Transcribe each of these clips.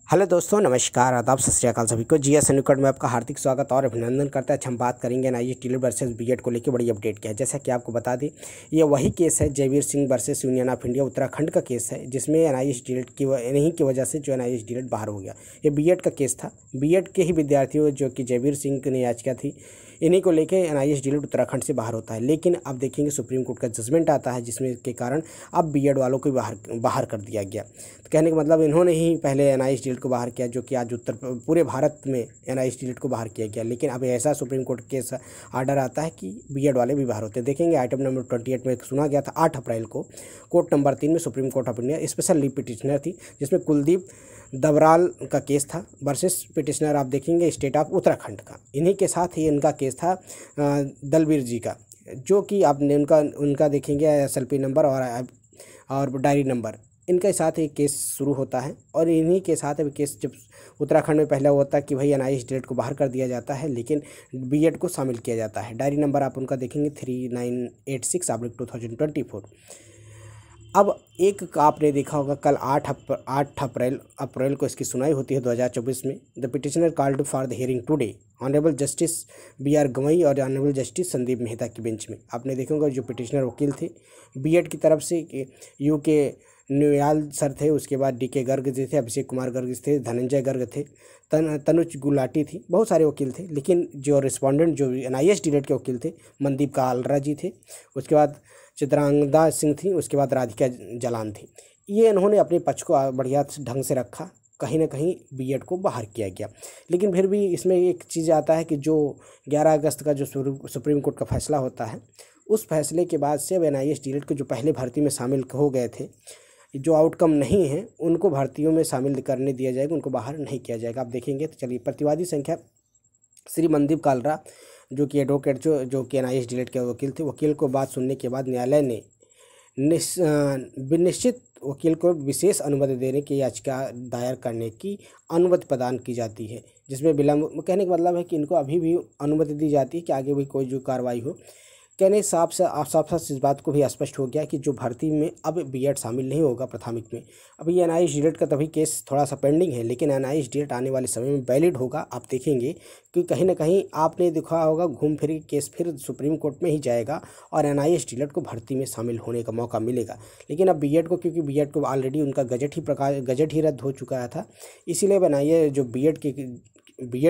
Hello दोस्तों, नमस्कार, आदाब, सत श्री अकाल सभी को। जीएस एनुकेड में आपका हार्दिक स्वागत और अभिनंदन करता है। अच्छा, हम बात करेंगे एनआईए टीलेट वर्सेस बीएड को लेकर बड़ी अपडेट क्या है। जैसा कि आपको बता दें, ये वही केस है Jaiveer Singh versus union of India Uttarakhand का केस है, जिसमें एनआईए टीलेट की इन्हीं की वजह से जो एनआईए टीलेट बाहर हो गया। ये बीएड का केस था। बीएड के ही विद्यार्थियों जो कि जयवीर सिंह ने याचिका थी, इन्हीं को लेकर एनआईए टीलेट उत्तराखंड से बाहर होता है। लेकिन अब देखेंगे सुप्रीम कोर्ट का जजमेंट आता है, जिसमें के कारण अब बीएड वालों को बाहर कर दिया गया। तो कहने का मतलब इन्होंने ही पहले एनआईए टीलेट को बाहर किया, जो कि आज पूरे भारत में एनआईए टीलेट को बाहर किया गया। लेकिन अब ऐसा सुप्रीम कोर्ट केस आर्डर आता है कि बीएड वाले भी बाहर होते हैं। देखेंगे आइटम नंबर 28 में सुना गया था 8 अप्रैल को कोर्ट नंबर 3 में supreme court of India special leave petitioner थी, जिसमें कुलदीप दबराल का केस था वर्सेस पिटिशनर आप देखेंगे स्टेट ऑफ उत्तराखंड का। इन्हीं के साथ ही इनका केस था दलबीर जी का, जो कि आपने उनका देखेंगे एसएलपी नंबर और डायरी नंबर, इनके साथ एक केस शुरू होता है। और इन्हीं के साथ अभी केस जब उत्तराखंड में पहले होता है कि भाई एनआईए टीलेट को बाहर कर दिया जाता है, लेकिन बीएड को शामिल किया जाता है। डायरी नंबर आप उनका देखेंगे 3986/2024। अब एक आपने देखा होगा कल 8 अप्रैल को इसकी सुनाई होती है 2024 में। The petitioner called for the hearing today honourable justice BR Gavai और ऑनरेबल जस्टिस संदीप मेहता की बेंच में। आपने देखोगे जो पिटिशनर वकील थे बीएड की तरफ से, यूके न्यूयाल सर थे, उसके बाद DK गर्ग जी थे, अभिषेक कुमार गर्ग थे, धनंजय गर्ग थे, तनुज गुलाटी थी, बहुत सारे वकील थे। लेकिन जो रिस्पोंडेंट जो एनआईए टीलेट के वकील थे मनदीप कालरा जी थे, उसके बाद चित्रांगदा सिंह थी, उसके बाद राधिका जलान थी। ये इन्होंने अपने पक्ष को बढ़िया ढंग से रखा, कहीं ना कहीं बीएड को बाहर किया गया। लेकिन फिर भी इसमें एक चीज़ आता है कि जो 11 अगस्त का जो सुप्रीम कोर्ट का फैसला होता है, उस फैसले के बाद से अब एनआईए टीलेट को जो पहले भर्ती में शामिल हो गए थे, जो आउटकम नहीं है उनको भर्तियों में शामिल करने दिया जाएगा, उनको बाहर नहीं किया जाएगा। आप देखेंगे तो चलिए, प्रतिवादी संख्या श्री मनदीप कालरा जो कि एडवोकेट जो कि एनआईए टीलेट के वकील थे, वकील को बात सुनने के बाद न्यायालय ने निश्चित वकील को विशेष अनुमति देने की याचिका दायर करने की अनुमति प्रदान की जाती है, जिसमें विलम्ब, कहने का मतलब है कि इनको अभी भी अनुमति दी जाती है कि आगे भी कोई जो कार्रवाई हो। कहने साफ साफ इस बात को भी स्पष्ट हो गया कि जो भर्ती में अब बीएड शामिल नहीं होगा प्राथमिक में। अभी ये एनआईए टीलेट का तभी केस थोड़ा सा पेंडिंग है, लेकिन एनआईए टीलेट आने वाले समय में वैलिड होगा। आप देखेंगे कि कहीं ना कहीं आपने देखा होगा घूम फिर केस फिर सुप्रीम कोर्ट में ही जाएगा और एनआईए टीलेट को भर्ती में शामिल होने का मौका मिलेगा। लेकिन अब बीएड को, क्योंकि बीएड को ऑलरेडी उनका गजट ही रद्द हो चुका था, इसीलिए अब एनआईए जो बीएड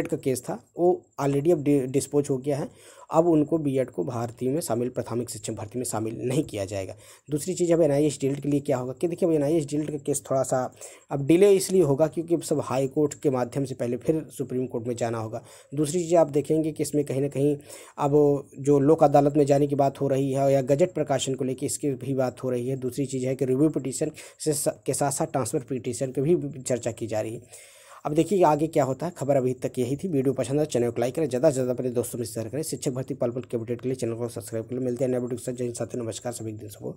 का केस था वो ऑलरेडी अब डिस्पोज हो गया है। अब उनको बीएड को भर्ती में शामिल, प्राथमिक शिक्षक भर्ती में शामिल नहीं किया जाएगा। दूसरी चीज़ अब एनआईए टीलेट के लिए क्या होगा कि देखिए, अब एनआईए टीलेट का केस थोड़ा सा अब डिले इसलिए होगा क्योंकि अब सब हाई कोर्ट के माध्यम से पहले फिर सुप्रीम कोर्ट में जाना होगा। दूसरी चीज़ आप देखेंगे कि इसमें कहीं ना कहीं अब जो लोक अदालत में जाने की बात हो रही है या गजट प्रकाशन को लेकर इसकी भी बात हो रही है। दूसरी चीज़ है कि रिव्यू पिटीशन के साथ साथ ट्रांसफर पिटीशन की भी चर्चा की जा रही है। अब देखिए आगे क्या होता है। खबर अभी तक यही थी। वीडियो पसंद है चैनल को लाइक करें, ज़्यादा से ज़्यादा अपने दोस्तों में शेयर करें। शिक्षक भर्ती पल पल के अपडेट के लिए चैनल को सब्सक्राइब कर लें। मिलते हैं नए वीडियो के साथ। जय हिंद साथियों, नमस्कार सभी दिन सबको।